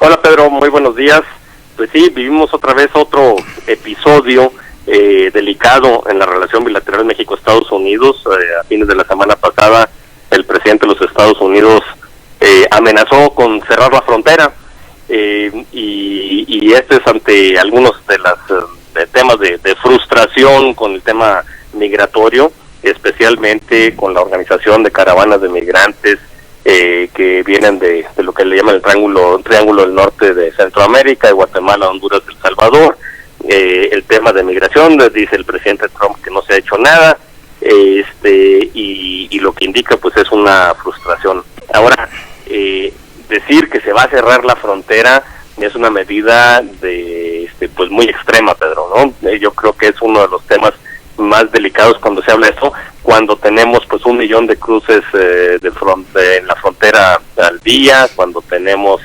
Hola Pedro, muy buenos días. Pues sí, vivimos otra vez otro episodio delicado en la relación bilateral México-Estados Unidos. A fines de la semana pasada, el presidente de los Estados Unidos amenazó con cerrar la frontera, y este es ante algunos de las temas de frustración con el tema migratorio, especialmente con la organización de caravanas de migrantes que vienen de lo que le llaman el triángulo del norte de Centroamérica, de Guatemala, Honduras, El Salvador. El tema de migración, dice el presidente Trump que no se ha hecho nada, y lo que indica pues es una frustración. Ahora, decir que se va a cerrar la frontera es una medida pues muy extrema, Pedro, ¿no? Yo creo que es uno de los temas más delicados cuando se habla de esto, cuando tenemos pues 1 millón de cruces en la frontera al día, cuando tenemos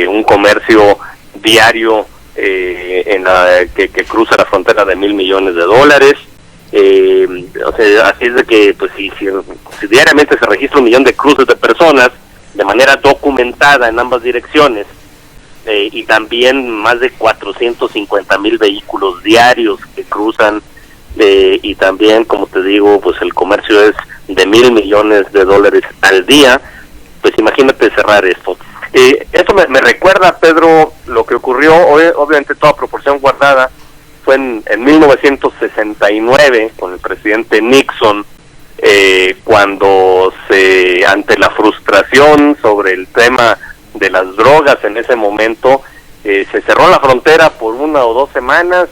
un comercio diario que cruza la frontera de $1,000 millones. O sea, así es de que pues si diariamente se registra 1 millón de cruces de personas de manera documentada en ambas direcciones, y también más de 450,000 vehículos diarios que cruzan, y también, como te digo, pues el comercio es de $1,000 millones al día, pues imagínate cerrar esto. Esto me recuerda, Pedro, lo que ocurrió, obviamente toda proporción guardada, fue en 1969 con el presidente Nixon, cuando ante la frustración sobre el tema de las drogas en ese momento, se cerró la frontera por 1 o 2 semanas,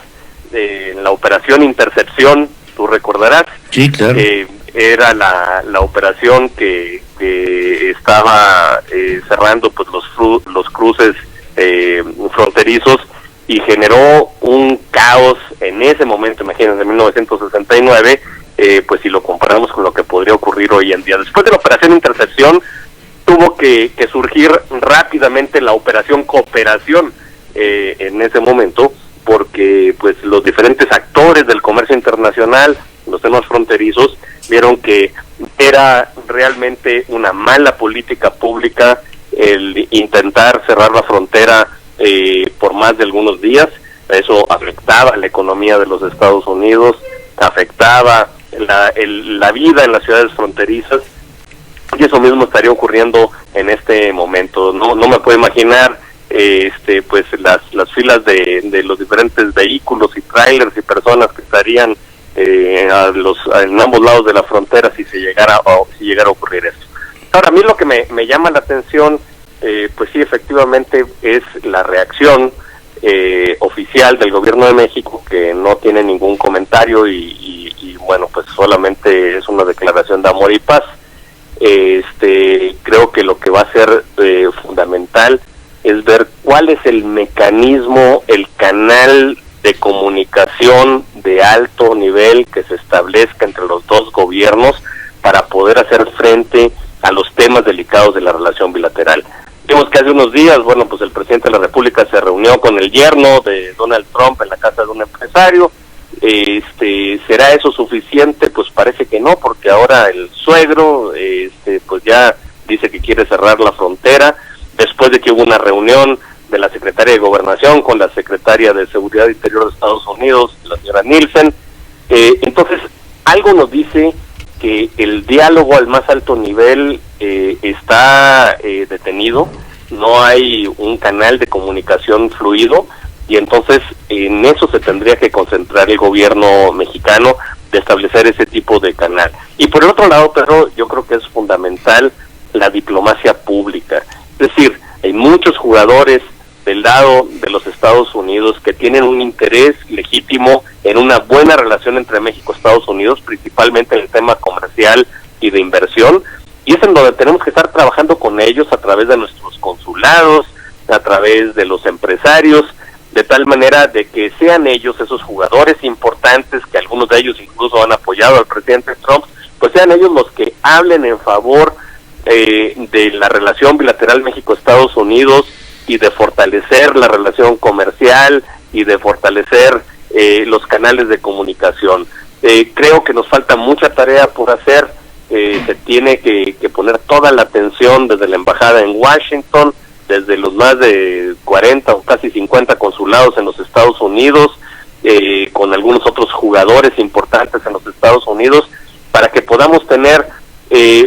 en la operación Intercepción, tú recordarás. Sí, claro. Era la operación que estaba cerrando pues los cruces fronterizos, y generó un caos en ese momento, imagínense, en 1969, pues si lo comparamos con lo que podría ocurrir hoy en día. Después de la operación Intercepción, tuvo que surgir rápidamente la operación Cooperación en ese momento, porque pues los diferentes actores del comercio internacional, los temas fronterizos, vieron que era realmente una mala política pública el intentar cerrar la frontera por más de algunos días. Eso afectaba la economía de los Estados Unidos, afectaba la vida en las ciudades fronterizas, y eso mismo estaría ocurriendo en este momento. No me puedo imaginar pues las filas de los diferentes vehículos y trailers y personas que estarían en ambos lados de la frontera si llegara a ocurrir esto. Ahora, a mí lo que me llama la atención, pues sí, efectivamente, es la reacción oficial del gobierno de México, que no tiene ningún comentario y bueno, pues solamente es una declaración de amor y paz. Creo que lo que va a ser fundamental es ver cuál es el mecanismo, el canal de comunicación de alto nivel que se establezca entre los dos gobiernos para poder hacer frente a los temas delicados de la relación bilateral. Vimos que hace unos días, bueno, pues el presidente de la República se reunió con el yerno de Donald Trump en la casa de un empresario. ¿Será eso suficiente? Pues parece que no, porque ahora el suegro pues ya dice que quiere cerrar la frontera, después de que hubo una reunión de la secretaria de Gobernación con la secretaria de Seguridad Interior de Estados Unidos, la señora Nielsen. Entonces, algo nos dice que el diálogo al más alto nivel está detenido, no hay un canal de comunicación fluido, y entonces en eso se tendría que concentrar el gobierno mexicano, de establecer ese tipo de canal. Y por el otro lado, Pedro, yo creo que es fundamental la diplomacia pública. Es decir, hay muchos jugadores del lado de los Estados Unidos que tienen un interés legítimo en una buena relación entre México y Estados Unidos, principalmente en el tema comercial y de inversión, y es en donde tenemos que estar trabajando con ellos a través de nuestros consulados, a través de los empresarios, de tal manera de que sean ellos esos jugadores importantes, que algunos de ellos incluso han apoyado al presidente Trump, pues sean ellos los que hablen en favor de la relación bilateral México-Estados Unidos, y de fortalecer la relación comercial y de fortalecer los canales de comunicación. Creo que nos falta mucha tarea por hacer. Se tiene que poner toda la atención desde la embajada en Washington desde los más de 40 o casi 50 consulados en los Estados Unidos, con algunos otros jugadores importantes en los Estados Unidos, para que podamos tener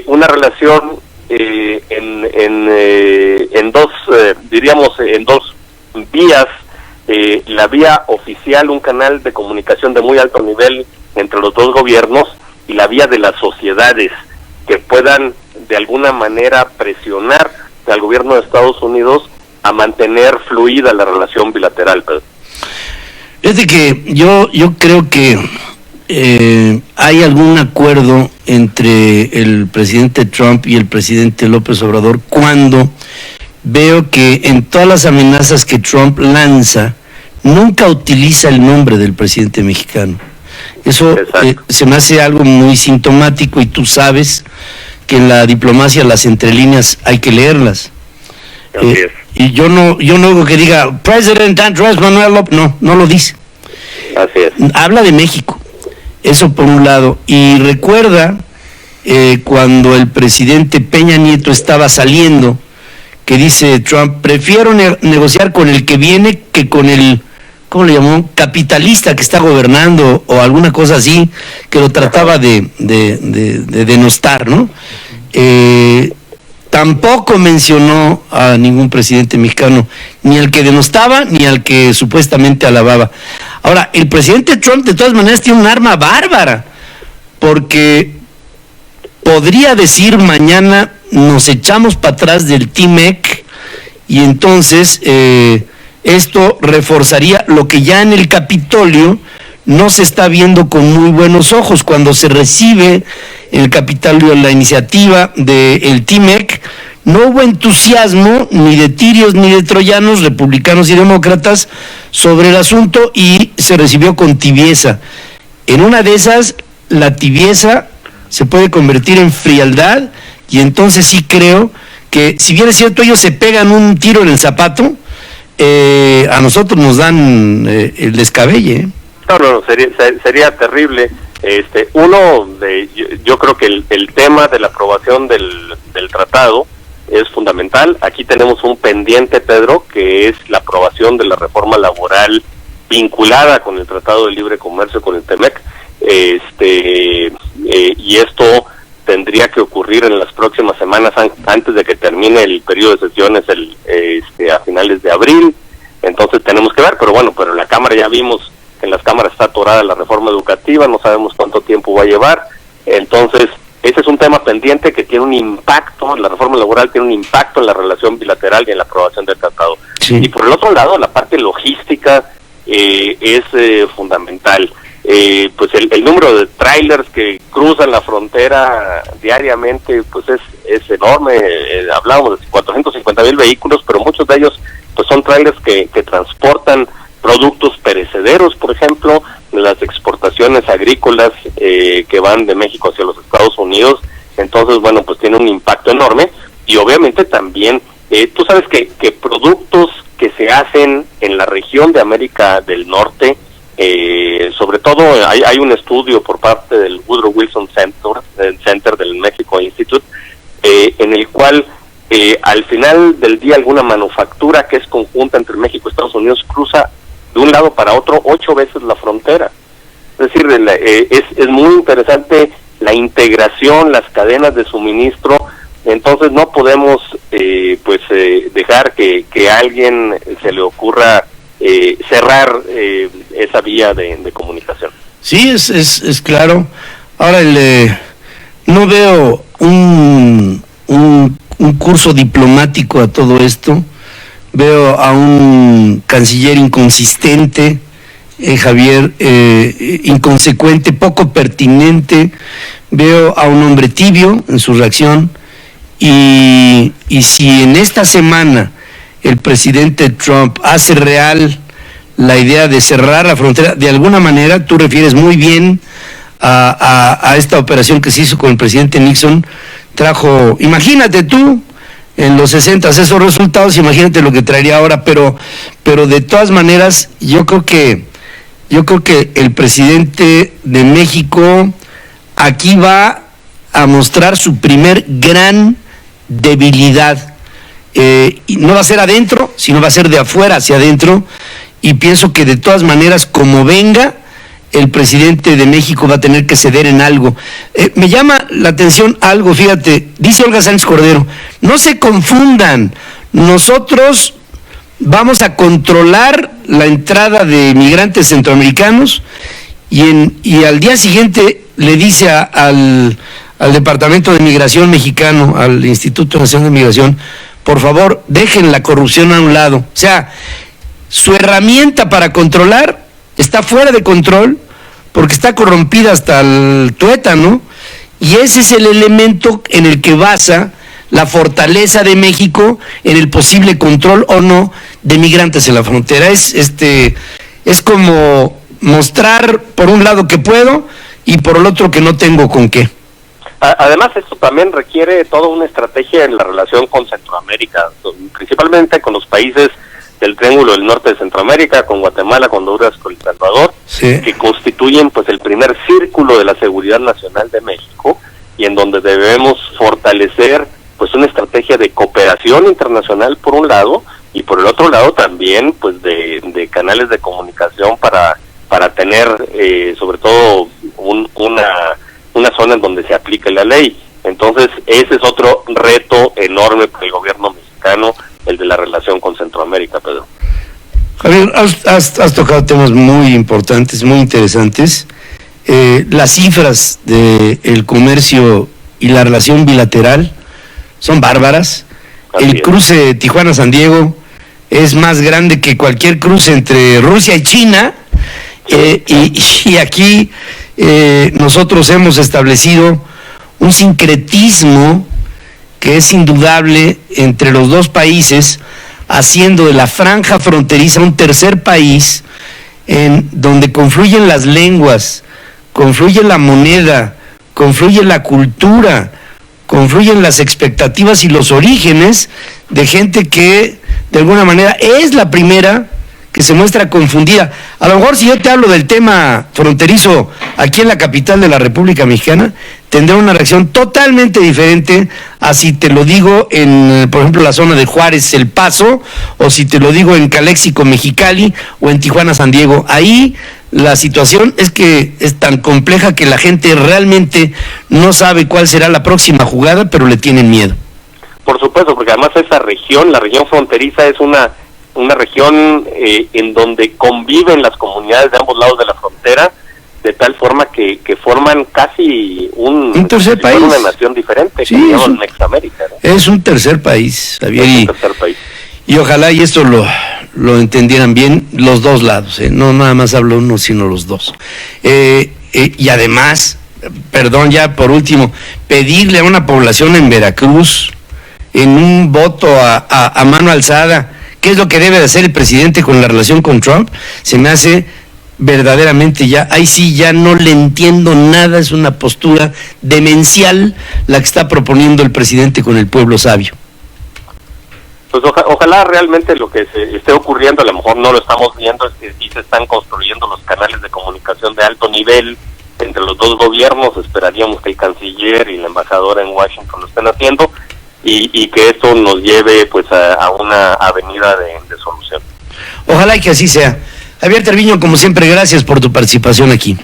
una relación en dos, diríamos, en dos vías. La vía oficial, un canal de comunicación de muy alto nivel entre los dos gobiernos, y la vía de las sociedades, que puedan de alguna manera presionar al gobierno de Estados Unidos a mantener fluida la relación bilateral, Pedro. Es de que yo creo que hay algún acuerdo entre el presidente Trump y el presidente López Obrador, cuando veo que en todas las amenazas que Trump lanza, nunca utiliza el nombre del presidente mexicano. Eso se me hace algo muy sintomático, y tú sabes que en la diplomacia las entrelíneas hay que leerlas. Y yo no oigo que diga President Andrés Manuel López, no lo dice. Así es. Habla de México, eso por un lado. Y recuerda cuando el presidente Peña Nieto estaba saliendo, que dice Trump, prefiero negociar con el que viene que con el, ¿cómo le llamó?, capitalista que está gobernando, o alguna cosa así, que lo trataba de denostar, ¿no? Tampoco mencionó a ningún presidente mexicano, ni al que denostaba, ni al que supuestamente alababa. Ahora, el presidente Trump de todas maneras tiene un arma bárbara, porque podría decir mañana nos echamos para atrás del TMEC, y entonces esto reforzaría lo que ya en el Capitolio no se está viendo con muy buenos ojos. Cuando se recibe en el Capitolio la iniciativa del TMEC, no hubo entusiasmo ni de tirios ni de troyanos, republicanos y demócratas, sobre el asunto, y se recibió con tibieza. En una de esas, la tibieza se puede convertir en frialdad, y entonces sí creo que, si bien es cierto ellos se pegan un tiro en el zapato, a nosotros nos dan el descabelle. No, sería terrible. Yo creo que el tema de la aprobación del tratado es fundamental. Aquí tenemos un pendiente, Pedro, que es la aprobación de la reforma laboral vinculada con el Tratado de Libre Comercio, con el TMEC, y esto tendría que ocurrir en las próximas semanas, antes de que termine el periodo de sesiones a finales de abril. Entonces tenemos que ver, pero en la Cámara ya vimos que en las cámaras está atorada la reforma educativa, no sabemos cuánto tiempo va a llevar. Entonces ese es un tema pendiente que tiene un impacto, la reforma laboral tiene un impacto en la relación bilateral y en la aprobación del tratado. Sí. Y por el otro lado, la parte logística es fundamental. Pues el número de trailers que cruzan la frontera diariamente pues es enorme. Hablábamos de 450,000 vehículos, pero muchos de ellos pues son trailers que transportan productos perecederos, por ejemplo, las exportaciones agrícolas que van de México hacia los Estados Unidos. Entonces, pues tiene un impacto enorme. Y obviamente también, tú sabes que productos que se hacen en la región de América del Norte, sobre todo hay un estudio por parte del Woodrow Wilson Center del Mexico Institute, en el cual al final del día alguna manufactura que es conjunta entre México y Estados Unidos cruza de un lado para otro 8 veces la frontera. Es decir, es muy interesante la integración, las cadenas de suministro. Entonces no podemos dejar que a alguien se le ocurra cerrar esa vía de comunicación. Sí, es claro. Ahora no veo un curso diplomático a todo esto. Veo a un canciller inconsistente, Javier, inconsecuente, poco pertinente. Veo a un hombre tibio en su reacción, y si en esta semana el presidente Trump hace real la idea de cerrar la frontera, de alguna manera, tú refieres muy bien a esta operación que se hizo con el presidente Nixon, trajo, imagínate tú, en los 60 esos resultados, imagínate lo que traería ahora, pero de todas maneras, yo creo que el presidente de México aquí va a mostrar su primer gran debilidad. y no va a ser adentro, sino va a ser de afuera hacia adentro, y pienso que de todas maneras, como venga, el presidente de México va a tener que ceder en algo. Me llama la atención algo, fíjate, dice Olga Sánchez Cordero, no se confundan, nosotros vamos a controlar la entrada de migrantes centroamericanos, y al día siguiente le dice al Departamento de Migración mexicano, al Instituto Nacional de Migración, por favor, dejen la corrupción a un lado. O sea, su herramienta para controlar está fuera de control porque está corrompida hasta el tuétano, y ese es el elemento en el que basa la fortaleza de México en el posible control o no de migrantes en la frontera. Es como mostrar por un lado que puedo y por el otro que no tengo con qué. Además, esto también requiere toda una estrategia en la relación con Centroamérica, principalmente con los países del Triángulo del Norte de Centroamérica, con Guatemala, con Honduras, con El Salvador, sí, que constituyen pues el primer círculo de la seguridad nacional de México, y en donde debemos fortalecer pues una estrategia de cooperación internacional por un lado, y por el otro lado también pues de canales de comunicación para tener sobre todo una zona en donde se aplique la ley. Entonces ese es otro reto enorme para el gobierno mexicano, el de la relación con Centroamérica, Pedro. Javier, has tocado temas muy importantes, muy interesantes. Las cifras del comercio y la relación bilateral son bárbaras. El cruce Tijuana-San Diego es más grande que cualquier cruce entre Rusia y China, y aquí nosotros hemos establecido un sincretismo que es indudable entre los dos países, haciendo de la franja fronteriza un tercer país en donde confluyen las lenguas, confluye la moneda, confluye la cultura, confluyen las expectativas y los orígenes de gente que de alguna manera es la primera que se muestra confundida. A lo mejor si yo te hablo del tema fronterizo aquí en la capital de la República Mexicana, tendrá una reacción totalmente diferente a si te lo digo en, por ejemplo, la zona de Juárez, El Paso, o si te lo digo en Caléxico, Mexicali, o en Tijuana, San Diego. Ahí la situación es que es tan compleja que la gente realmente no sabe cuál será la próxima jugada, pero le tienen miedo. Por supuesto, porque además esa región, la región fronteriza, es una región en donde conviven las comunidades de ambos lados de la frontera, de tal forma que forman casi un tercer país, una nación diferente, sí, que se llama Mexamérica, ¿no? Es un tercer país, Javier, es un tercer país. Y ojalá y esto lo entendieran bien los dos lados, no nada más hablo uno, sino los dos. Y además, perdón, ya por último, pedirle a una población en Veracruz, en un voto a mano alzada, ¿qué es lo que debe de hacer el presidente con la relación con Trump? Se me hace verdaderamente ya, ahí sí ya no le entiendo nada, es una postura demencial la que está proponiendo el presidente con el pueblo sabio. Pues ojalá realmente lo que se esté ocurriendo, a lo mejor no lo estamos viendo, es que sí se están construyendo los canales de comunicación de alto nivel entre los dos gobiernos. Esperaríamos que el canciller y la embajadora en Washington lo estén haciendo, y que esto nos lleve pues a una avenida de solución. Ojalá y que así sea. Javier Treviño, como siempre, gracias por tu participación aquí.